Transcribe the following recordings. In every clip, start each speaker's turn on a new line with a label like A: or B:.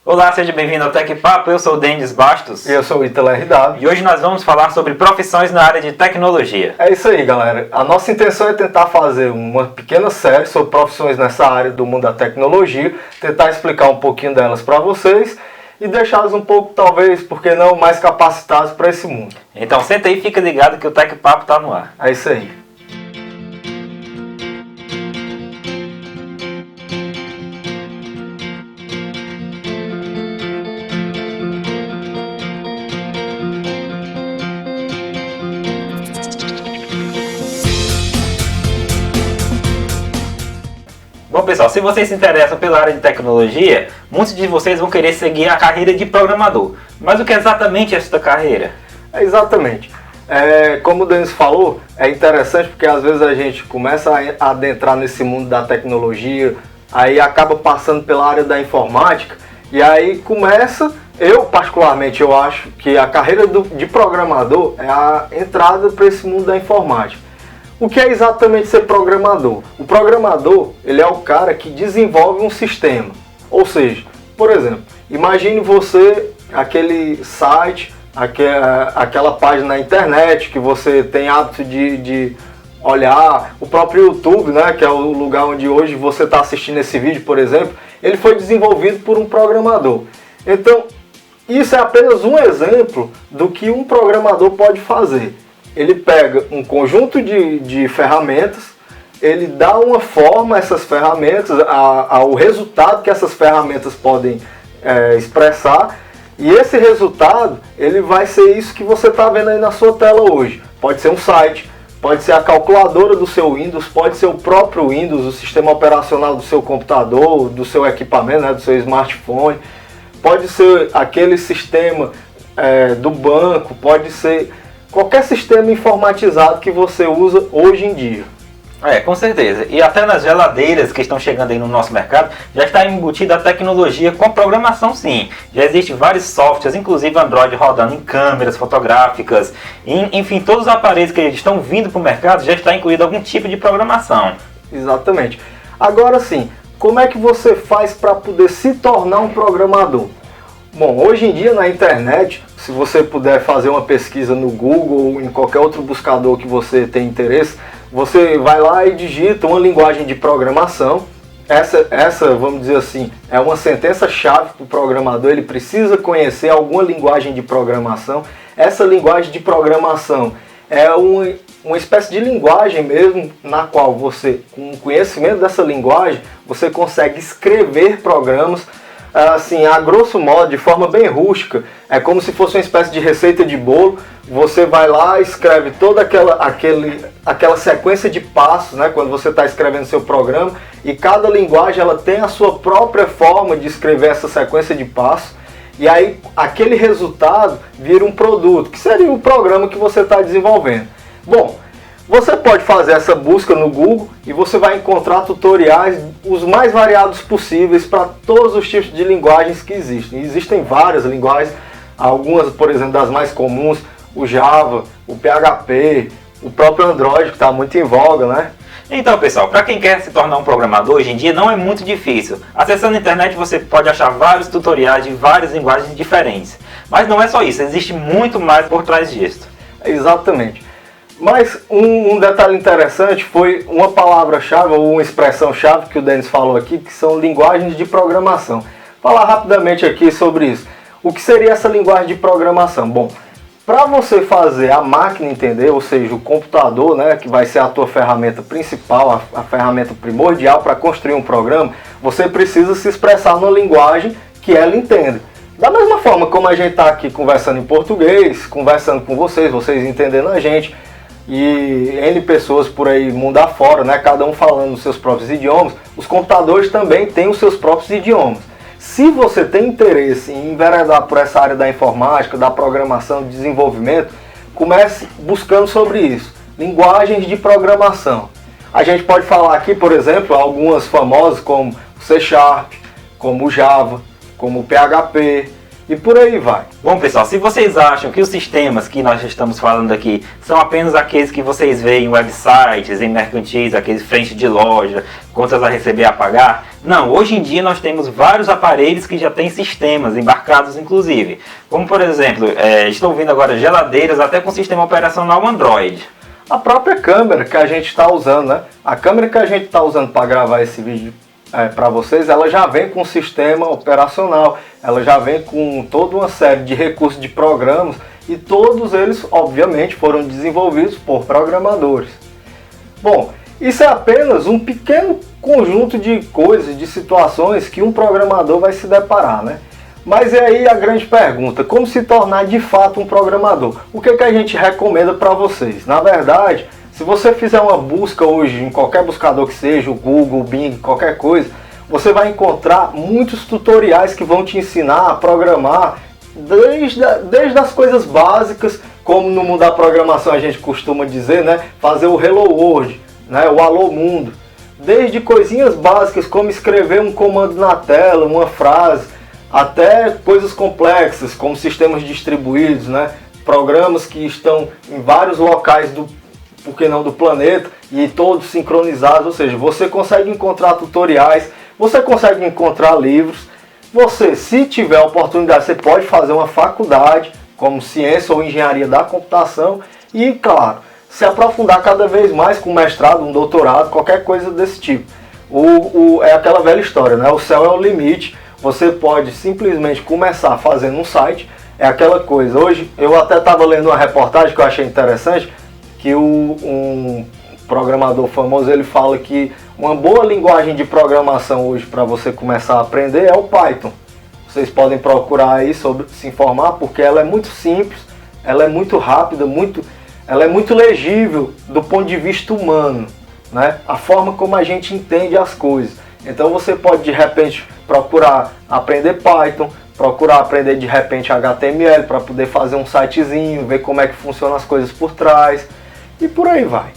A: Olá, seja bem-vindo ao Tec Papo, eu sou o Denis Bastos.
B: E eu sou o Ítalo RW.
A: E hoje nós vamos falar sobre profissões na área de tecnologia.
B: É isso aí, galera. A nossa intenção é tentar fazer uma pequena série sobre profissões nessa área do mundo da tecnologia, tentar explicar um pouquinho delas para vocês e deixá-los um pouco, talvez, por que não, mais capacitados para esse mundo.
A: Então senta aí e fica ligado que o Tec Papo está no ar.
B: É isso aí.
A: Bom, pessoal, se vocês se interessam pela área de tecnologia, muitos de vocês vão querer seguir a carreira de programador. Mas o que é exatamente esta carreira?
B: Exatamente. Como o Denis falou, é interessante porque às vezes a gente começa a adentrar nesse mundo da tecnologia, aí acaba passando pela área da informática, e aí começa, eu particularmente eu acho que a carreira de programador é a entrada para esse mundo da informática. O que é exatamente ser programador? O programador, ele é o cara que desenvolve um sistema. Ou seja, por exemplo, imagine você aquele site, aquela página na internet que você tem hábito de olhar, o próprio YouTube, né, que é o lugar onde hoje você está assistindo esse vídeo, por exemplo, ele foi desenvolvido por um programador. Então, isso é apenas um exemplo do que um programador pode fazer. Ele pega um conjunto de ferramentas, ele dá uma forma a essas ferramentas, ao resultado que essas ferramentas podem expressar, e esse resultado ele vai ser isso que você está vendo aí na sua tela hoje. Pode ser um site, pode ser a calculadora do seu Windows, pode ser o próprio Windows, o sistema operacional do seu computador, do seu equipamento, né, do seu smartphone, pode ser aquele sistema do banco, pode ser qualquer sistema informatizado que você usa hoje em dia.
A: Com certeza. E até nas geladeiras que estão chegando aí no nosso mercado, já está embutida a tecnologia com programação, sim. Já existem vários softwares, inclusive Android, rodando em câmeras fotográficas. Enfim, todos os aparelhos que estão vindo para o mercado já está incluído algum tipo de programação.
B: Exatamente. Agora sim, como é que você faz para poder se tornar um programador? Bom, hoje em dia na internet, se você puder fazer uma pesquisa no Google ou em qualquer outro buscador que você tem interesse, você vai lá e digita uma linguagem de programação. Essa, vamos dizer assim, é uma sentença-chave para o programador, ele precisa conhecer alguma linguagem de programação. Essa linguagem de programação é uma espécie de linguagem mesmo, na qual você, com o conhecimento dessa linguagem, você consegue escrever programas, assim, a grosso modo, de forma bem rústica. É como se fosse uma espécie de receita de bolo. Você vai lá, escreve toda aquela sequência de passos, né, quando você está escrevendo seu programa, e cada linguagem ela tem a sua própria forma de escrever essa sequência de passos, e aí aquele resultado vira um produto, que seria o programa que você está desenvolvendo. Bom, você pode fazer essa busca no Google e você vai encontrar tutoriais os mais variados possíveis para todos os tipos de linguagens que existem. Existem várias linguagens, algumas, por exemplo, das mais comuns, o Java, o PHP, o próprio Android, que está muito em voga, né?
A: Então, pessoal, para quem quer se tornar um programador, hoje em dia não é muito difícil. Acessando a internet você pode achar vários tutoriais de várias linguagens diferentes. Mas não é só isso, existe muito mais por trás disso.
B: Exatamente. Mas um detalhe interessante foi uma palavra-chave ou uma expressão-chave que o Denis falou aqui, que são linguagens de programação. Vou falar rapidamente aqui sobre isso. O que seria essa linguagem de programação? Bom, para você fazer a máquina entender, ou seja, o computador, né, que vai ser a tua ferramenta principal, a ferramenta primordial para construir um programa, você precisa se expressar numa linguagem que ela entenda. Da mesma forma como a gente está aqui conversando em português, conversando com vocês entendendo a gente, e N pessoas por aí mundo afora, né, cada um falando os seus próprios idiomas, os computadores também têm os seus próprios idiomas. Se você tem interesse em enveredar por essa área da informática, da programação, do desenvolvimento, comece buscando sobre isso. Linguagens de programação. A gente pode falar aqui, por exemplo, algumas famosas como o C#, como o Java, como o PHP, e por aí vai.
A: Bom, pessoal, se vocês acham que os sistemas que nós estamos falando aqui são apenas aqueles que vocês veem em websites, em mercantis, aqueles frente de loja, contas a receber e a pagar, não, hoje em dia nós temos vários aparelhos que já têm sistemas embarcados inclusive, como por exemplo, estou vendo agora geladeiras até com sistema operacional Android.
B: A própria câmera que a gente está usando, né? A câmera que a gente está usando para gravar esse vídeo para vocês, ela já vem com um sistema operacional, ela já vem com toda uma série de recursos de programas e todos eles, obviamente, foram desenvolvidos por programadores. Bom, isso é apenas um pequeno conjunto de coisas, de situações que um programador vai se deparar, né? Mas é aí a grande pergunta, como se tornar de fato um programador? O que a gente recomenda para vocês? Na verdade, se você fizer uma busca hoje em qualquer buscador que seja, o Google, o Bing, qualquer coisa, você vai encontrar muitos tutoriais que vão te ensinar a programar desde as coisas básicas, como no mundo da programação a gente costuma dizer, né? Fazer o Hello World, né? O Alô Mundo. Desde coisinhas básicas como escrever um comando na tela, uma frase, até coisas complexas como sistemas distribuídos, né? Programas que estão em vários locais por que não do planeta, e todos sincronizados, ou seja, você consegue encontrar tutoriais, você consegue encontrar livros, você, se tiver a oportunidade, você pode fazer uma faculdade, como ciência ou engenharia da computação, e, claro, se aprofundar cada vez mais com mestrado, um doutorado, qualquer coisa desse tipo. É aquela velha história, né? O céu é o limite, você pode simplesmente começar fazendo um site, é aquela coisa. Hoje, eu até estava lendo uma reportagem que eu achei interessante, que um programador famoso, ele fala que uma boa linguagem de programação hoje para você começar a aprender é o Python. Vocês podem procurar aí se informar, porque ela é muito simples, ela é muito rápida, ela é muito legível do ponto de vista humano, né? A forma como a gente entende as coisas. Então você pode de repente procurar aprender Python, procurar aprender de repente HTML para poder fazer um sitezinho, ver como é que funcionam as coisas por trás. E por aí vai.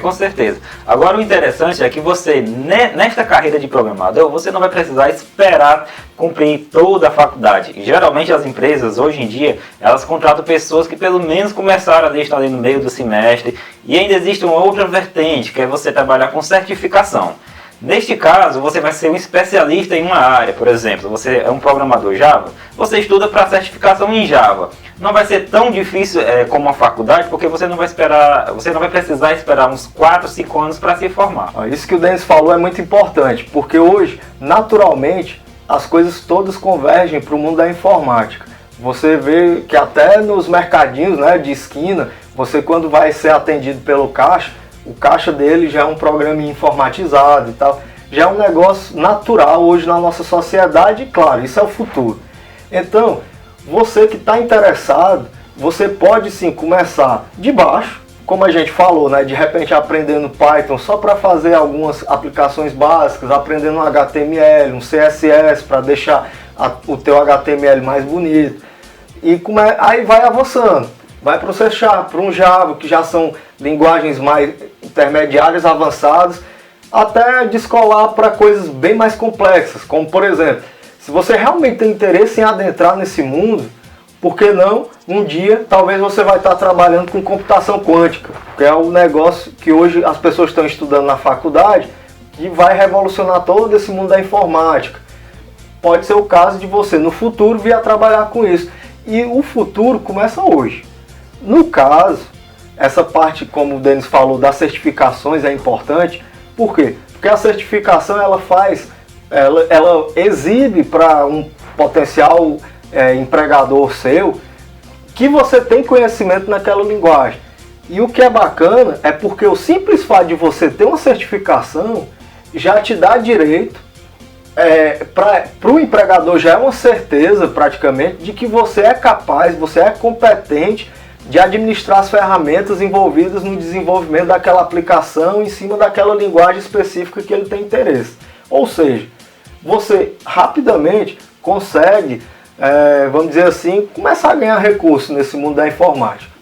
A: Com certeza. Agora o interessante é que você, nesta carreira de programador, você não vai precisar esperar cumprir toda a faculdade. Geralmente as empresas, hoje em dia, elas contratam pessoas que pelo menos começaram ali, estão ali no meio do semestre. E ainda existe uma outra vertente, que é você trabalhar com certificação. Neste caso, você vai ser um especialista em uma área, por exemplo, você é um programador Java, você estuda para certificação em Java. Não vai ser tão difícil como uma faculdade, porque você não vai precisar esperar uns 4, 5 anos para se formar.
B: Isso que o Denis falou é muito importante, porque hoje, naturalmente, as coisas todas convergem para o mundo da informática. Você vê que até nos mercadinhos, né, de esquina, você quando vai ser atendido pelo caixa, o caixa dele já é um programa informatizado e tal. Já é um negócio natural hoje na nossa sociedade e, claro, isso é o futuro. Então, você que está interessado, você pode sim começar de baixo, como a gente falou, né? De repente aprendendo Python só para fazer algumas aplicações básicas, aprendendo um HTML, um CSS para deixar o teu HTML mais bonito. E aí vai avançando. Vai para o C#, para um Java, que já são linguagens mais intermediárias, avançadas, até descolar para coisas bem mais complexas, como por exemplo, se você realmente tem interesse em adentrar nesse mundo, por que não, um dia, talvez você vai estar trabalhando com computação quântica, que é um negócio que hoje as pessoas estão estudando na faculdade, que vai revolucionar todo esse mundo da informática. Pode ser o caso de você, no futuro, vir a trabalhar com isso. E o futuro começa hoje. No caso, essa parte, como o Denis falou, das certificações é importante. Por quê? Porque a certificação ela exibe para um potencial empregador seu que você tem conhecimento naquela linguagem. E o que é bacana é porque o simples fato de você ter uma certificação já te dá direito, para o empregador já é uma certeza praticamente de que você é capaz, você é competente de administrar as ferramentas envolvidas no desenvolvimento daquela aplicação em cima daquela linguagem específica que ele tem interesse. Ou seja, você rapidamente consegue, vamos dizer assim, começar a ganhar recursos nesse mundo da informática.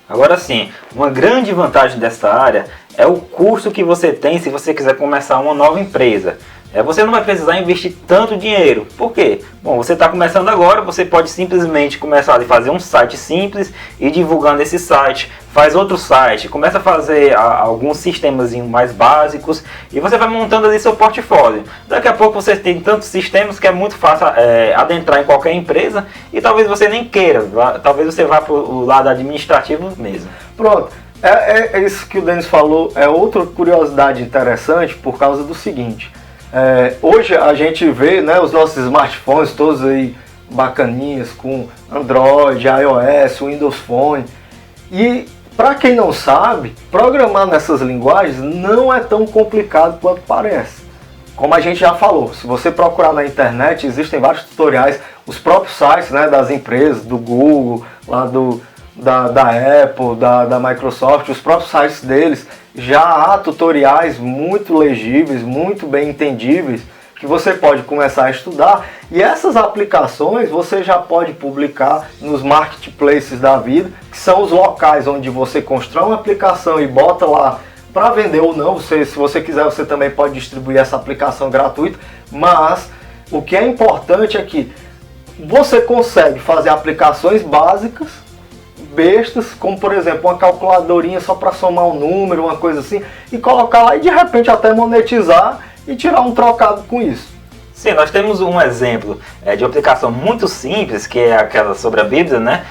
A: Agora sim, uma grande vantagem dessa área é o custo que você tem se você quiser começar uma nova empresa. você não vai precisar investir tanto dinheiro. Por quê? Bom, você está começando agora, você pode simplesmente começar a fazer um site simples e divulgando esse site, faz outro site, começa a fazer alguns sistemas mais básicos e você vai montando ali seu portfólio. Daqui a pouco você tem tantos sistemas que é muito fácil adentrar em qualquer empresa e talvez você nem queira, talvez você vá para o lado administrativo mesmo.
B: Pronto. É isso que o Denis falou, é outra curiosidade interessante por causa do seguinte. Hoje a gente vê, né, os nossos smartphones todos aí bacaninhas com Android, iOS, Windows Phone. E para quem não sabe, programar nessas linguagens não é tão complicado quanto parece. Como a gente já falou, se você procurar na internet, existem vários tutoriais, os próprios sites, né, das empresas, do Google, lá da Apple, da Microsoft, os próprios sites deles, já há tutoriais muito legíveis, muito bem entendíveis, que você pode começar a estudar, e essas aplicações você já pode publicar nos marketplaces da vida, que são os locais onde você constrói uma aplicação e bota lá para vender ou não. Se você quiser, você também pode distribuir essa aplicação gratuita, mas o que é importante é que você consegue fazer aplicações básicas, bestas, como por exemplo uma calculadorinha só para somar um número, uma coisa assim, e colocar lá e de repente até monetizar e tirar um trocado com isso.
A: Sim, nós temos um exemplo de uma aplicação muito simples, que é aquela sobre a Bíblia, né?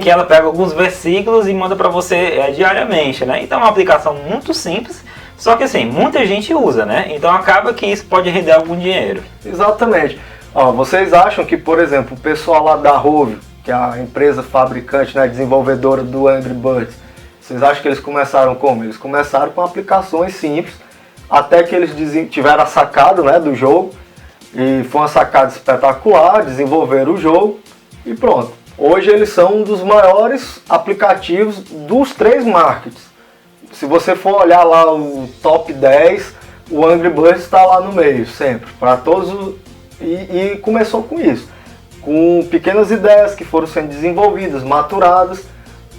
A: Que ela pega alguns versículos e manda para você diariamente, né? Então é uma aplicação muito simples, só que assim, muita gente usa, né? Então acaba que isso pode render algum dinheiro.
B: Exatamente. Vocês acham que, por exemplo, o pessoal lá da Rovio, que é a empresa fabricante, né, desenvolvedora do Angry Birds, vocês acham que eles começaram como? Eles começaram com aplicações simples, até que eles tiveram a sacada, né, do jogo, e foi uma sacada espetacular, desenvolveram o jogo e pronto. Hoje eles são um dos maiores aplicativos dos 3 markets. Se você for olhar lá o top 10, o Angry Birds está lá no meio, sempre, para todos. E começou com isso, com pequenas ideias que foram sendo desenvolvidas, maturadas,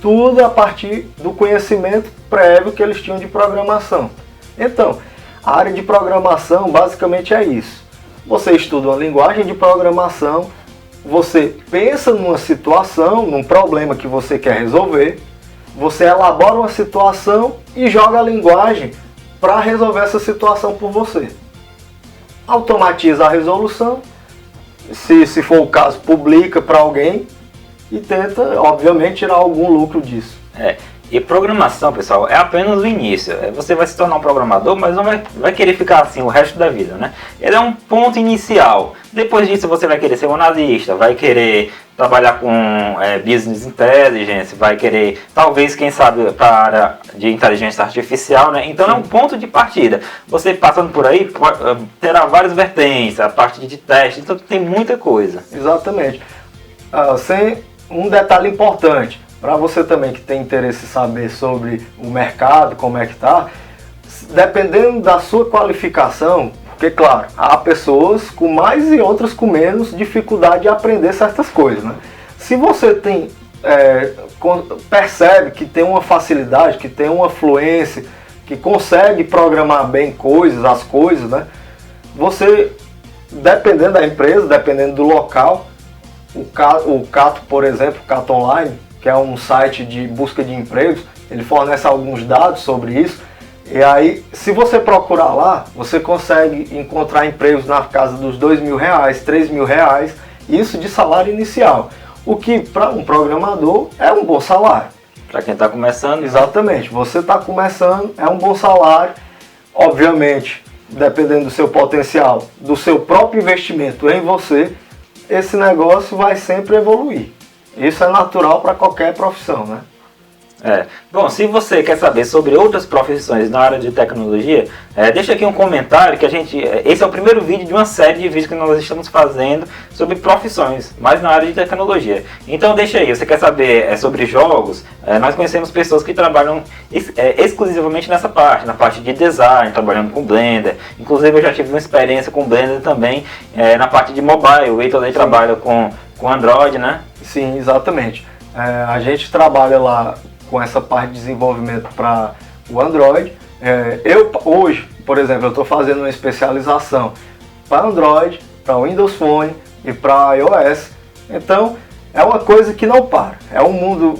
B: tudo a partir do conhecimento prévio que eles tinham de programação. Então, a área de programação basicamente é isso. Você estuda uma linguagem de programação, você pensa numa situação, num problema que você quer resolver, você elabora uma situação e joga a linguagem para resolver essa situação por você. Automatiza a resolução, se for o caso, publica para alguém e tenta, obviamente, tirar algum lucro disso.
A: E programação, pessoal, é apenas o início. Você vai se tornar um programador, mas não vai querer ficar assim o resto da vida, né? Ele é um ponto inicial. Depois disso você vai querer ser um analista, vai querer trabalhar com business intelligence, vai querer, talvez, quem sabe, para a área de inteligência artificial, né? Então é um ponto de partida. Você passando por aí terá várias vertentes, a parte de teste, então tem muita coisa.
B: Exatamente. Sem um detalhe importante, para você também que tem interesse em saber sobre o mercado, como é que está, dependendo da sua qualificação, porque claro, há pessoas com mais e outras com menos dificuldade de aprender certas coisas, né? Se você percebe que tem uma facilidade, que tem uma fluência, que consegue programar bem as coisas, né? Você, dependendo da empresa, dependendo do local, o Cato, por exemplo, o Cato Online, que é um site de busca de empregos, ele fornece alguns dados sobre isso. E aí, se você procurar lá, você consegue encontrar empregos na casa dos R$2.000, R$3.000, isso de salário inicial. O que para um programador é um bom salário.
A: Para quem está começando.
B: Exatamente, você está começando, é um bom salário. Obviamente, dependendo do seu potencial, do seu próprio investimento em você, esse negócio vai sempre evoluir. Isso é natural para qualquer profissão, né?
A: Bom, se você quer saber sobre outras profissões na área de tecnologia, deixa aqui um comentário que esse é o primeiro vídeo de uma série de vídeos que nós estamos fazendo sobre profissões, mas na área de tecnologia. Então deixa aí, você quer saber sobre jogos? Nós conhecemos pessoas que trabalham exclusivamente nessa parte, na parte de design, trabalhando com Blender. Inclusive eu já tive uma experiência com Blender também, na parte de mobile. O Heitor trabalha com Android, né?
B: Sim, exatamente. A gente trabalha lá com essa parte de desenvolvimento para o Android. Eu hoje, por exemplo, eu estou fazendo uma especialização para Android, para Windows Phone e para iOS. Então é uma coisa que não para. É um mundo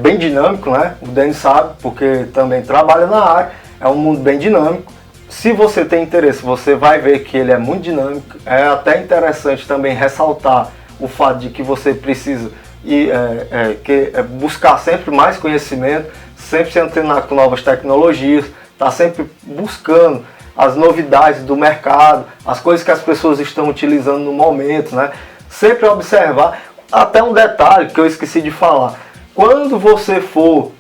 B: bem dinâmico, né? O Denis sabe, porque também trabalha na área. É um mundo bem dinâmico. Se você tem interesse, você vai ver que ele é muito dinâmico. É até interessante também ressaltar o fato de que você precisa buscar sempre mais conhecimento, sempre se antenar com novas tecnologias, tá sempre buscando as novidades do mercado, as coisas que as pessoas estão utilizando no momento, né? Sempre observar. Até um detalhe que eu esqueci de falar. Quando você for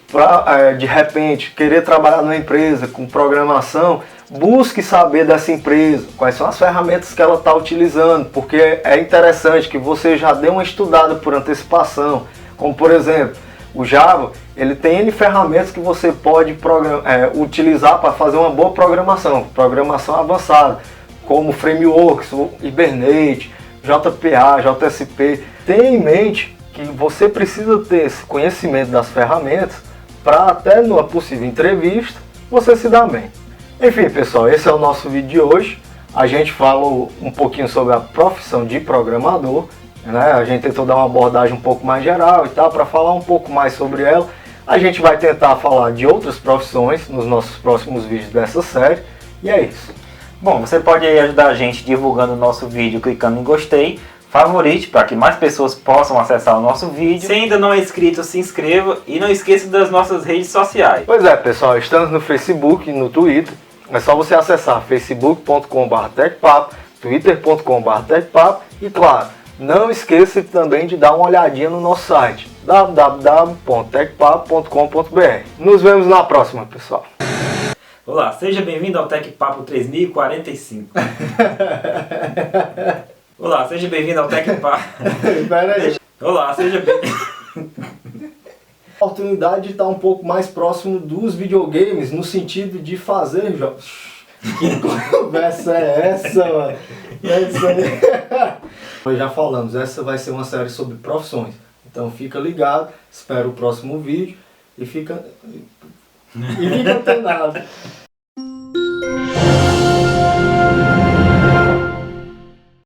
B: de repente querer trabalhar numa empresa com programação, busque saber dessa empresa, quais são as ferramentas que ela está utilizando, porque é interessante que você já dê uma estudada por antecipação, como por exemplo, o Java, ele tem N ferramentas que você pode utilizar para fazer uma boa programação avançada, como frameworks, o Hibernate, JPA, JSP. Tenha em mente que você precisa ter esse conhecimento das ferramentas para até numa possível entrevista você se dar bem. Enfim, pessoal, esse é o nosso vídeo de hoje. A gente falou um pouquinho sobre a profissão de programador, né? A gente tentou dar uma abordagem um pouco mais geral e tal, para falar um pouco mais sobre ela. A gente vai tentar falar de outras profissões nos nossos próximos vídeos dessa série. E é isso.
A: Bom, você pode ajudar a gente divulgando o nosso vídeo, clicando em gostei, favorite, para que mais pessoas possam acessar o nosso vídeo. Se ainda não é inscrito, se inscreva e não esqueça das nossas redes sociais.
B: Pois é, pessoal, estamos no Facebook e no Twitter. É só você acessar facebook.com/tecpapo, twitter.com/tecpapo e, claro, não esqueça também de dar uma olhadinha no nosso site www.tecpapo.com.br. Nos vemos na próxima, pessoal.
A: Olá, seja bem-vindo ao TecPapo 3045. Olá, seja bem-vindo ao TecPapo. Olá, seja bem-vindo.
B: Oportunidade de estar um pouco mais próximo dos videogames, no sentido de fazer jogos. Que conversa é essa, mano? Nós já falamos, essa vai ser uma série sobre profissões. Então fica ligado, espera o próximo vídeo e fica antenado.